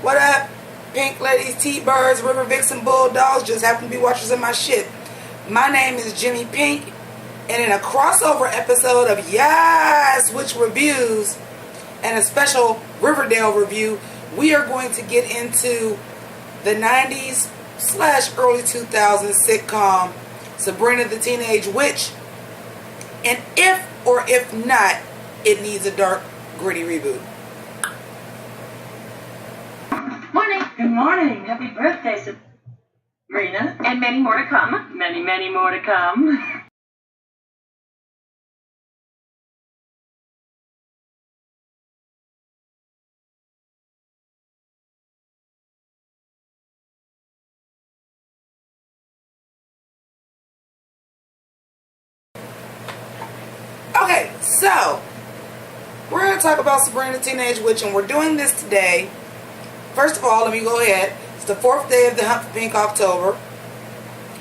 What up, Pink ladies, T-birds, river vixen, bulldogs, just happen to be watchers of my shit. My name is Jimmi Pynk, and in a crossover episode of Yaass, which reviews, and a special Riverdale review, we are going to get into the 90s / early 2000s sitcom Sabrina the Teenage Witch, and if or if not, it needs a dark, gritty reboot. Morning. Good morning. Happy birthday, Sabrina. And many more to come. Many, many more to come. Okay, so we're going to talk about Sabrina the Teenage Witch, and we're doing this today. First of all, let me go ahead. It's the 4th day of the Hunt for Pink October.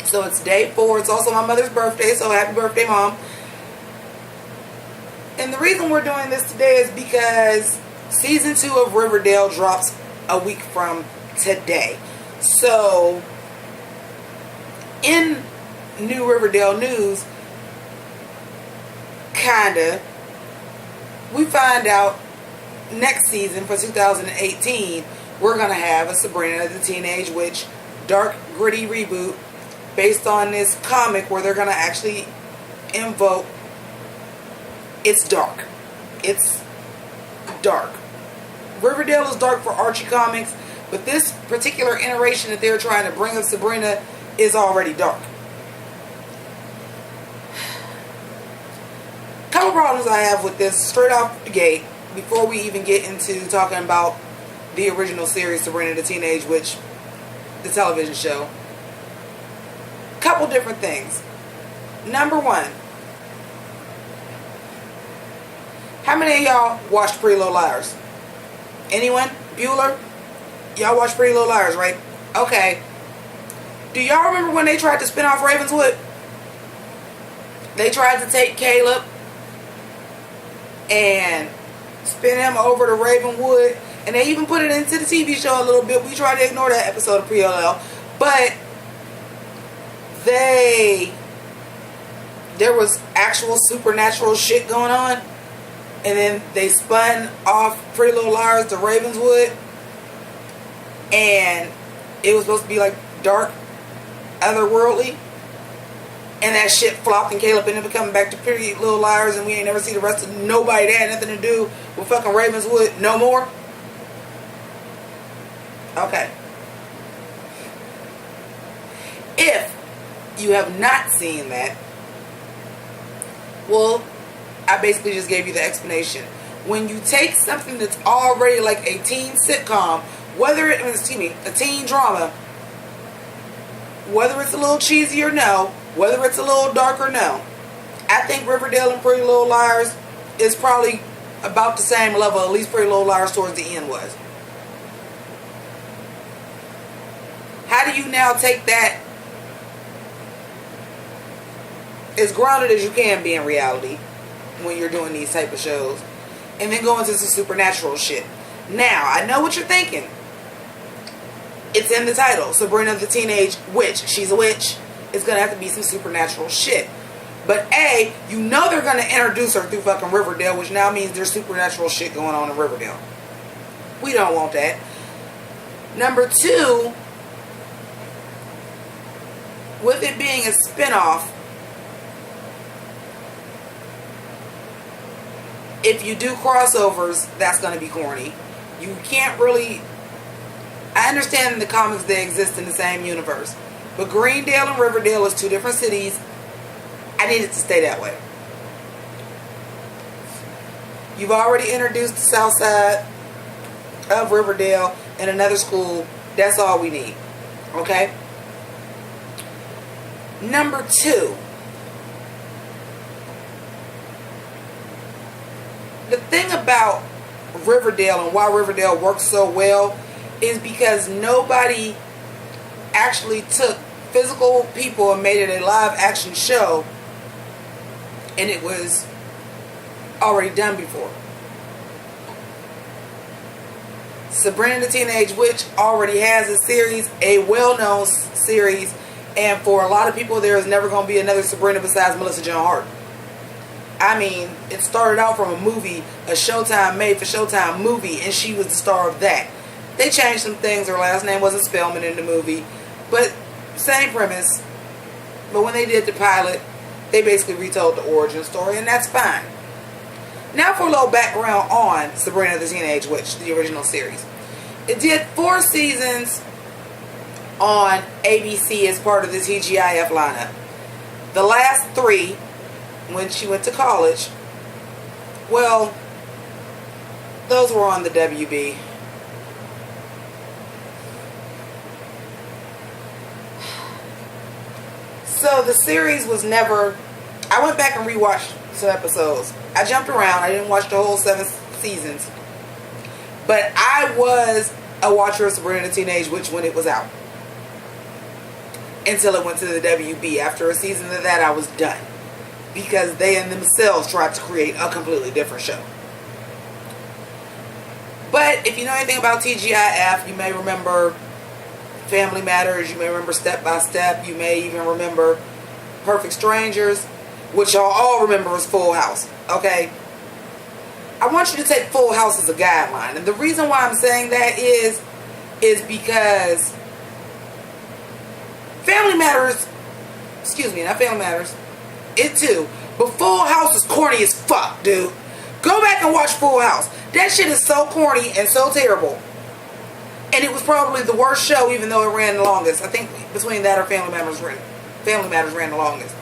So it's day 4. It's also my mother's birthday, so happy birthday, Mom. And the reason we're doing this today is because Season 2 of Riverdale drops a week from today. So, in new Riverdale news, kinda, we find out next season for 2018 we're gonna have a Sabrina the Teenage Witch dark gritty reboot based on this comic where they're gonna actually invoke it's dark. Riverdale is dark for Archie Comics, but this particular iteration that they're trying to bring of Sabrina is already dark. Couple problems I have with this straight off the gate before we even get into talking about the original series Sabrina the Teenage Witch, the television show. Couple different things. Number one, how many of y'all watched Pretty Little Liars? Anyone? Bueller? Y'all watched Pretty Little Liars, right? Okay. Do y'all remember when they tried to spin off Ravenswood? They tried to take Caleb and spin him over to Ravenwood, and they even put it into the TV show a little bit. We tried to ignore that episode of Pre-LL, but there was actual supernatural shit going on, and then they spun off Pretty Little Liars to Ravenswood, and it was supposed to be like dark, otherworldly. And that shit flopped, and Caleb ended up coming back to Pretty Little Liars, and we ain't never see the rest of nobody that had nothing to do with fucking Ravenswood no more. Okay. If you have not seen that, well, I basically just gave you the explanation. When you take something that's already like a teen sitcom, a teen drama, whether it's a little cheesy or no, whether it's a little dark or no, I think Riverdale and Pretty Little Liars is probably about the same level, at least Pretty Little Liars towards the end was. How do you now take that as grounded as you can be in reality when you're doing these type of shows, and then go into some supernatural shit? Now, I know what you're thinking. It's in the title, Sabrina the Teenage Witch. She's a witch. It's going to have to be some supernatural shit. But A, you know they're going to introduce her through fucking Riverdale, which now means there's supernatural shit going on in Riverdale. We don't want that. Number two, with it being a spinoff, if you do crossovers, that's going to be corny. You can't really... I understand in the comics they exist in the same universe, but Greendale and Riverdale is 2 different cities. I need it to stay that way. You've already introduced the south side of Riverdale in another school. That's all we need. Okay? Number 2. The thing about Riverdale and why Riverdale works so well is because nobody actually took physical people and made it a live action show, and it was already done before. Sabrina the Teenage Witch already has a series, a well-known series, and for a lot of people there is never going to be another Sabrina besides Melissa Joan Hart. I mean, it started out from a movie, a Showtime, made-for-Showtime movie, and she was the star of that. They changed some things. Her last name wasn't Spellman in the movie, but same premise. But when they did the pilot, they basically retold the origin story, and that's fine. Now for a little background on Sabrina the Teenage Witch, the original series. It did 4 seasons on ABC as part of the TGIF lineup. The last 3, when she went to college, well, those were on the WB. So the series was never... I went back and rewatched some episodes. I jumped around. I didn't watch the whole 7 seasons. But I was a watcher of Sabrina the Teenage Witch when it was out. Until it went to the WB. After a season of that, I was done. Because they in themselves tried to create a completely different show. But if you know anything about TGIF, you may remember Family Matters. You may remember Step by Step. You may even remember Perfect Strangers. Which y'all all remember as Full House. Okay? I want you to take Full House as a guideline. And the reason why I'm saying that is because Family Matters, excuse me, not Family Matters, it too, but Full House is corny as fuck, dude. Go back and watch Full House. That shit is so corny and so terrible. And it was probably the worst show, even though it ran the longest. I think between that or Family Matters ran the longest.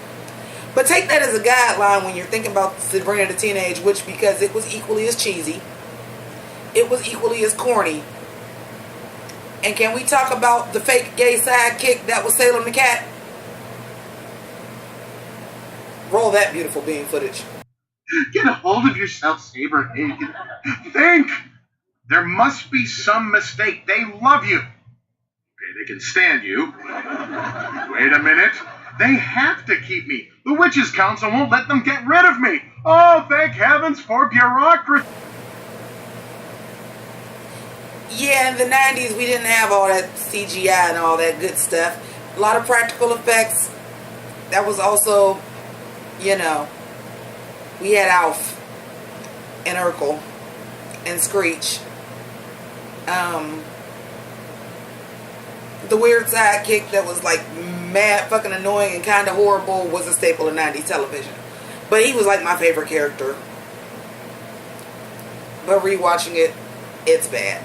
But take that as a guideline when you're thinking about Sabrina the Teenage Witch, because it was equally as cheesy. It was equally as corny. And can we talk about the fake gay sidekick that was Salem the Cat? Roll that beautiful bean footage. Get a hold of yourself, Saber. Think! There must be some mistake. They love you. Okay, they can stand you. Wait a minute. They have to keep me. The Witches' Council won't let them get rid of me. Oh, thank heavens for bureaucracy. Yeah, in the 90s, we didn't have all that CGI and all that good stuff. A lot of practical effects. That was also, you know, we had Alf and Urkel and Screech. The weird sidekick that was like mad fucking annoying and kind of horrible was a staple of 90s television. But he was like my favorite character. But rewatching it, it's bad.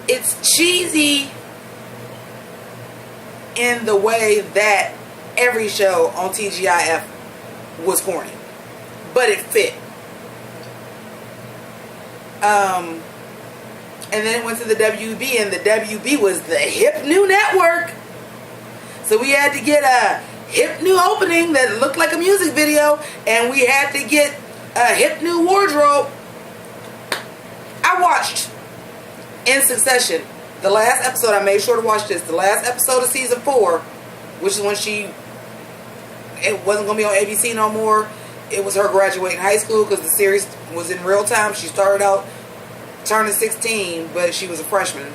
It's cheesy in the way that every show on TGIF was corny. But it fit. And then it went to the WB, and the WB was the hip new network. So we had to get a hip new opening that looked like a music video, and we had to get a hip new wardrobe. I watched in succession the last episode. I made sure to watch this. The last episode of season 4, which is when it wasn't going to be on ABC no more. It was her graduating high school because the series was in real time. She started out turning 16, but she was a freshman.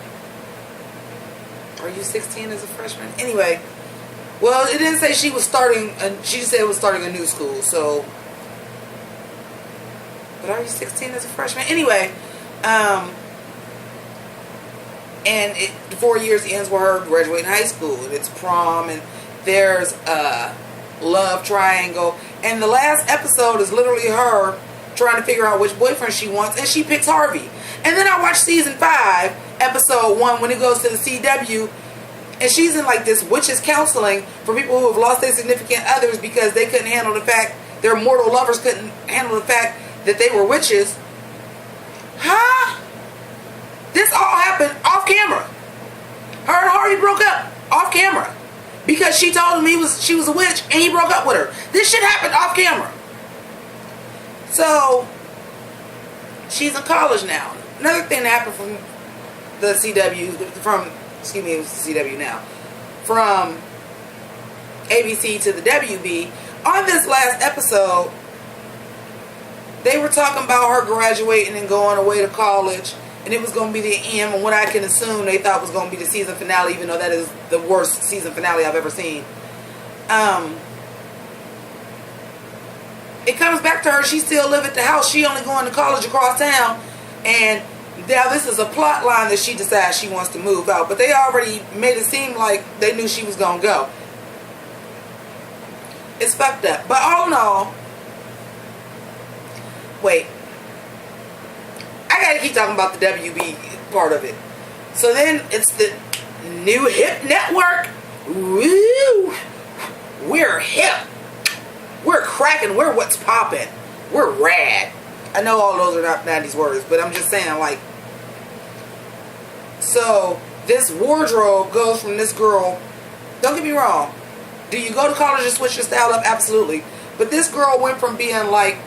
Are you 16 as a freshman? Anyway, well, it didn't say she was starting. She said it was starting a new school. So, but are you 16 as a freshman? Anyway, and the 4 years ends with her graduating high school, and it's prom, and there's a love triangle, and the last episode is literally her trying to figure out which boyfriend she wants, and she picks Harvey. And then I watched season 5, episode 1, when it goes to the CW, and she's in like this witches counseling for people who have lost their significant others because they couldn't handle the fact, their mortal lovers couldn't handle the fact that they were witches. Huh? This all happened off camera. Her and Harvey broke up off camera because she told him she was a witch, and he broke up with her. This shit happened off camera. So she's in college now. Another thing that happened from the CW, excuse me, it was the CW now, from ABC to the WB, on this last episode, they were talking about her graduating and going away to college, and it was going to be the end, and what I can assume they thought was going to be the season finale, even though that is the worst season finale I've ever seen. It comes back to her, she still live at the house, she only going to college across town, and now this is a plot line that she decides she wants to move out, but they already made it seem like they knew she was going to go. It's fucked up. But all in all, wait, I gotta keep talking about the WB part of it. So then it's the new hip network. Woo! We're hip. We're cracking. We're what's popping. We're rad. I know all those are not 90s words, but I'm just saying, like, so this wardrobe goes from this girl. Don't get me wrong. Do you go to college and switch your style up? Absolutely. But this girl went from being like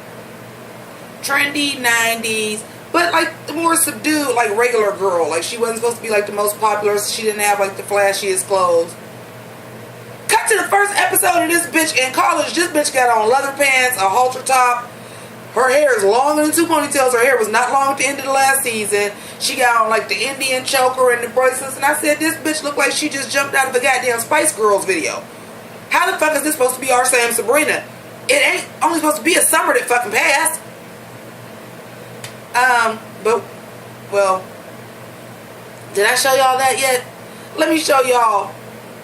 trendy 90s, but like the more subdued, like regular girl. Like she wasn't supposed to be like the most popular. She didn't have like the flashiest clothes. Cut to the first episode of this bitch in college. This bitch got on leather pants, a halter top. Her hair is longer than 2 ponytails. Her hair was not long at the end of the last season. She got on like the Indian choker and the bracelets. And I said, this bitch looked like she just jumped out of the goddamn Spice Girls video. How the fuck is this supposed to be our same Sabrina? It ain't only supposed to be a summer that fucking passed. But, well, did I show y'all that yet? Let me show y'all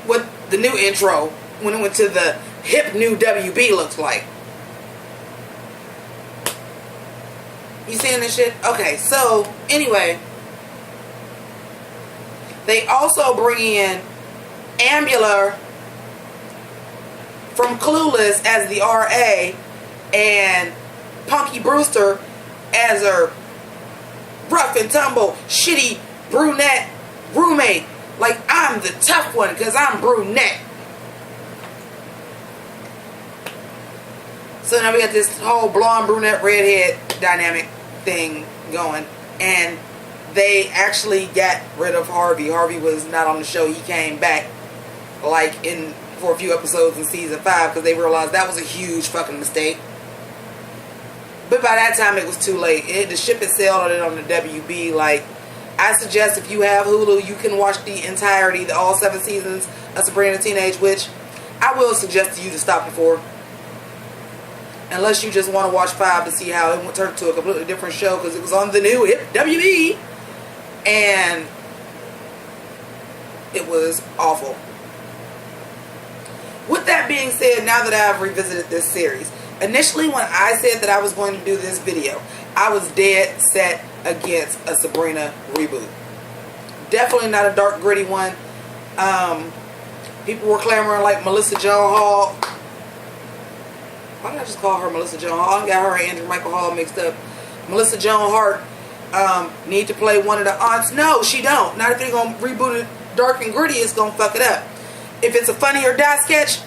what the new intro, when it went to the hip new WB, looks like. You seeing this shit? Okay, so, anyway. They also bring in Ambula from Clueless as the RA, and Punky Brewster as her rough and tumble, shitty brunette roommate. Like, I'm the tough one because I'm brunette. So now we got this whole blonde, brunette, redhead dynamic thing going. And they actually got rid of Harvey. Harvey was not on the show. He came back like for a few episodes in season 5 because they realized that was a huge fucking mistake. But by that time it was too late. The ship had sailed on it on the WB. Like, I suggest if you have Hulu, you can watch the entirety, all 7 seasons of Sabrina the Teenage Witch. I will suggest to you to stop before. Unless you just want to watch 5 to see how it turned to a completely different show because it was on the new hip WB. And it was awful. With that being said, now that I've revisited this series, initially when I said that I was going to do this video, I was dead set against a Sabrina reboot. Definitely not a dark, gritty one. People were clamoring like Melissa Joan Hall. Why did I just call her Melissa Joan Hall? I got her and Andrew Michael Hall mixed up. Melissa Joan Hart need to play one of the aunts. No, she don't. Not if they're going to reboot it dark and gritty, it's going to fuck it up. If it's a Funny or Die sketch,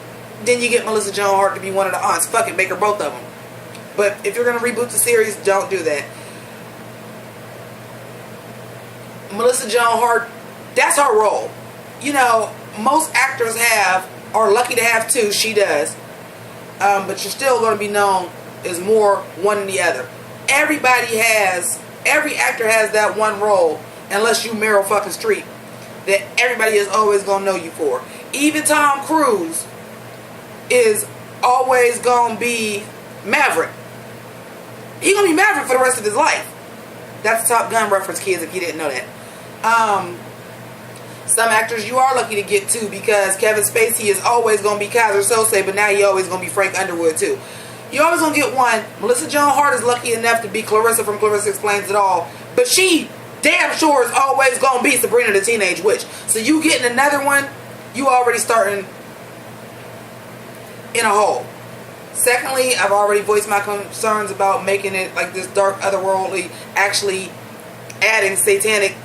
then you get Melissa Joan Hart to be one of the aunts. Fuck it, make her both of them. But if you're going to reboot the series, don't do that. Melissa Joan Hart, that's her role. You know, most actors are lucky to have 2. She does. But you're still going to be known as more one than the other. Every actor has that one role, unless you Meryl fucking Streep, that everybody is always going to know you for. Even Tom Cruise is always going to be Maverick. He's going to be Maverick for the rest of his life. That's a Top Gun reference, kids, if you didn't know that. Some actors you are lucky to get too, because Kevin Spacey is always going to be Kaiser Sose, but now he always going to be Frank Underwood too. You're always going to get one. Melissa Joan Hart is lucky enough to be Clarissa from Clarissa Explains It All, but she damn sure is always going to be Sabrina the Teenage Witch. So you getting another one, you already starting in a hole. Secondly, I've already voiced my concerns about making it like this dark, otherworldly, actually adding satanic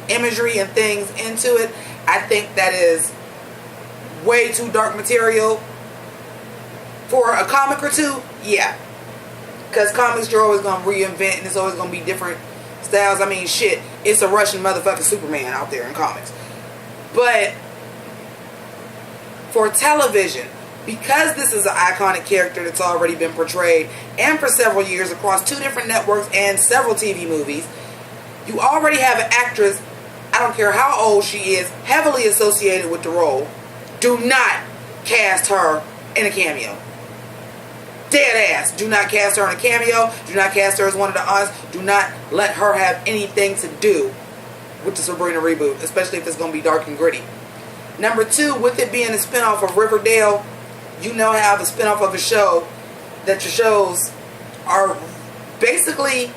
imagery and things into it. I think that is way too dark material for a comic or two. Yeah, because comics, you're always going to reinvent, and it's always going to be different styles. I mean, shit, it's a Russian motherfucking Superman out there in comics. But For television, because this is an iconic character that's already been portrayed and for several years across 2 different networks and several TV movies, you already have an actress, I don't care how old she is, heavily associated with the role. Do not cast her in a cameo. Dead ass. Do not cast her in a cameo. Do not cast her as one of the aunts. Do not let her have anything to do with the Sabrina reboot, especially if it's going to be dark and gritty. Number 2, with it being a spinoff of Riverdale, you now have a spinoff of a show that your shows are basically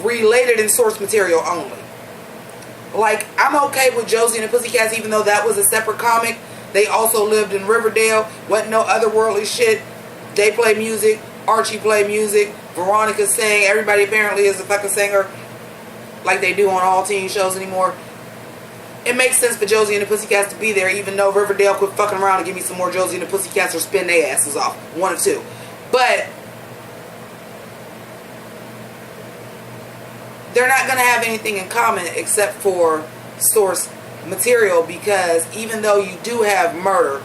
related in source material only. Like, I'm okay with Josie and the Pussycats, even though that was a separate comic. They also lived in Riverdale. Wasn't no otherworldly shit. They play music. Archie play music. Veronica sing. Everybody apparently is a fucking singer, like they do on all teen shows anymore. It makes sense for Josie and the Pussycats to be there, even though Riverdale quit fucking around and give me some more Josie and the Pussycats or spin their asses off. One or two. But they're not going to have anything in common except for source material, because even though you do have murder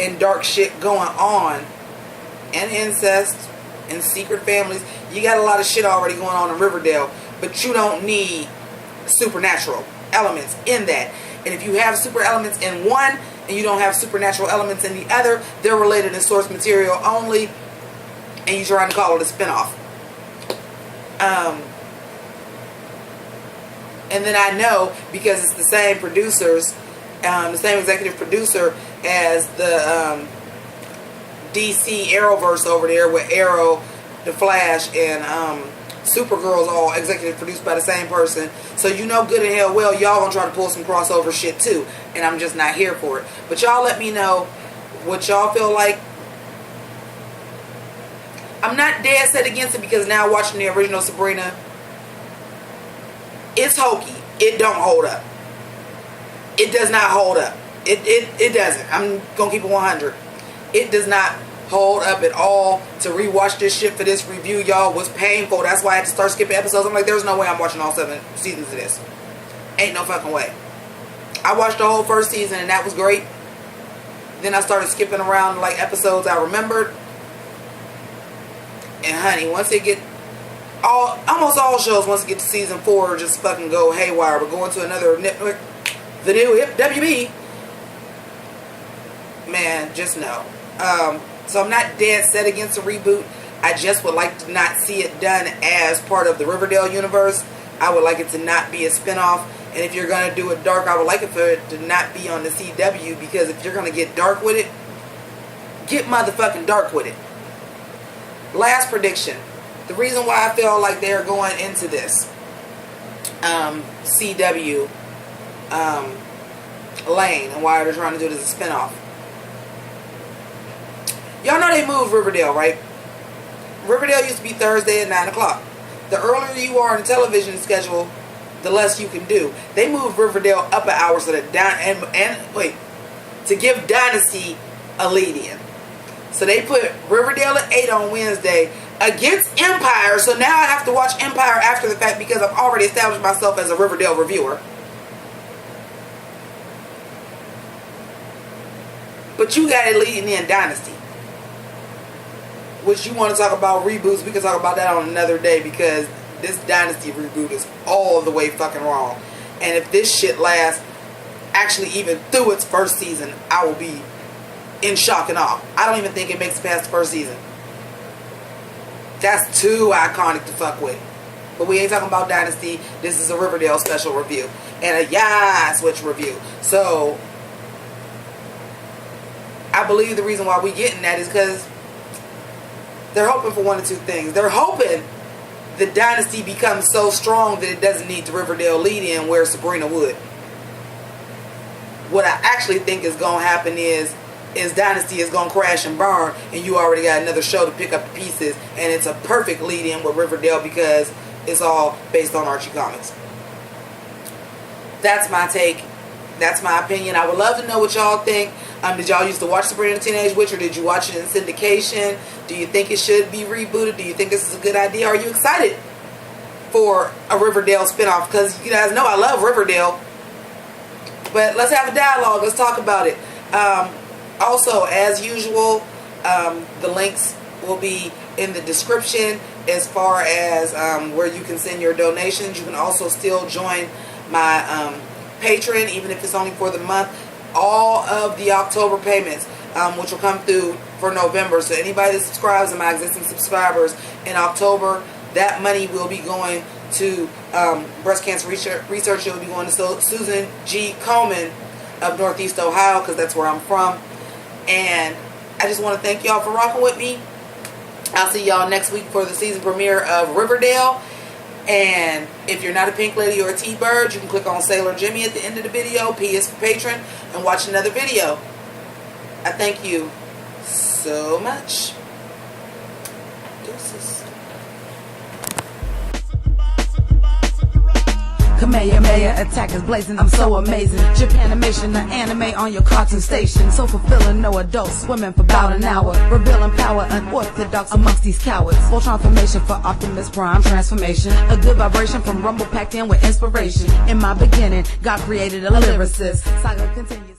and dark shit going on and incest and secret families, you got a lot of shit already going on in Riverdale, but you don't need supernatural elements in that. And if you have super elements in one and you don't have supernatural elements in the other, they're related in source material only, and you're trying to call it a spinoff. And then I know, because it's the same producers, the same executive producer as the DC Arrowverse over there, with Arrow, The Flash, and Supergirl's all executive produced by the same person. So you know good and hell well y'all gonna try to pull some crossover shit too. And I'm just not here for it. But y'all let me know what y'all feel like. I'm not dead set against it, because now watching the original Sabrina, it's hokey. It don't hold up. It does not hold up. It doesn't. I'm gonna keep it 100. It does not hold up at all. To rewatch this shit for this review, y'all, was painful. That's why I had to start skipping episodes. I'm like, there's no way I'm watching all 7 seasons of this. Ain't no fucking way. I watched the whole first season and that was great. Then I started skipping around like episodes I remembered. And honey, once it get almost all shows, once it get to season 4, just fucking go haywire. We're going to another network, the new hip WB. Man, just no. So I'm not dead set against a reboot. I just would like to not see it done as part of the Riverdale universe. I would like it to not be a spinoff. And if you're going to do it dark, I would like it for it to not be on the CW, because if you're going to get dark with it, get motherfucking dark with it. Last prediction. The reason why I feel like they're going into this CW lane, and why they're trying to do it as a spinoff. Y'all know they moved Riverdale, right? Riverdale used to be Thursday at 9 o'clock. The earlier you are in the television schedule, the less you can do. They moved Riverdale up an hour so that to give Dynasty a lead in. So they put Riverdale at 8 on Wednesday against Empire. So now I have to watch Empire after the fact, because I've already established myself as a Riverdale reviewer. But you got it leading in Dynasty. Which you want to talk about reboots, we can talk about that on another day, because this Dynasty reboot is all the way fucking wrong. And if this shit lasts actually even through its first season, I will be in shock and awe. I don't even think it makes it past the first season. That's too iconic to fuck with. But we ain't talking about Dynasty. This is a Riverdale special review. And a Yaass review. So I believe the reason why we getting that is because they're hoping for one of two things. They're hoping the Dynasty becomes so strong that it doesn't need the Riverdale lead in where Sabrina would. What I actually think is going to happen is Dynasty is going to crash and burn, and you already got another show to pick up the pieces, and it's a perfect lead in with Riverdale because it's all based on Archie comics. That's my take. That's my opinion. I would love to know what y'all think. Did y'all used to watch Sabrina the Teenage Witch, or did you watch it in syndication? Do you think it should be rebooted? Do you think this is a good idea? Are you excited for a Riverdale spinoff? Because you guys know I love Riverdale. But let's have a dialogue. Let's talk about it. Also, as usual, the links will be in the description as far as where you can send your donations. You can also still join my Patreon, even if it's only for the month. All of the October payments, which will come through for November. So anybody that subscribes, and my existing subscribers, in October, that money will be going to breast cancer research. It will be going to Susan G. Komen of Northeast Ohio, because that's where I'm from. And I just want to thank y'all for rocking with me. I'll see y'all next week for the season premiere of Riverdale. And if you're not a Pink Lady or a T-Bird, you can click on Sailor Jimmy at the end of the video, P is for patron, and watch another video. I thank you so much. Deuces. Kamehameha attack is blazing, I'm so amazing. Japanimation, the anime on your cartoon station. So fulfilling, no adults swimming for about an hour. Revealing power, unorthodox amongst these cowards. Full transformation for Optimus Prime transformation. A good vibration from Rumble packed in with inspiration. In my beginning, God created a lyricist. Saga continues.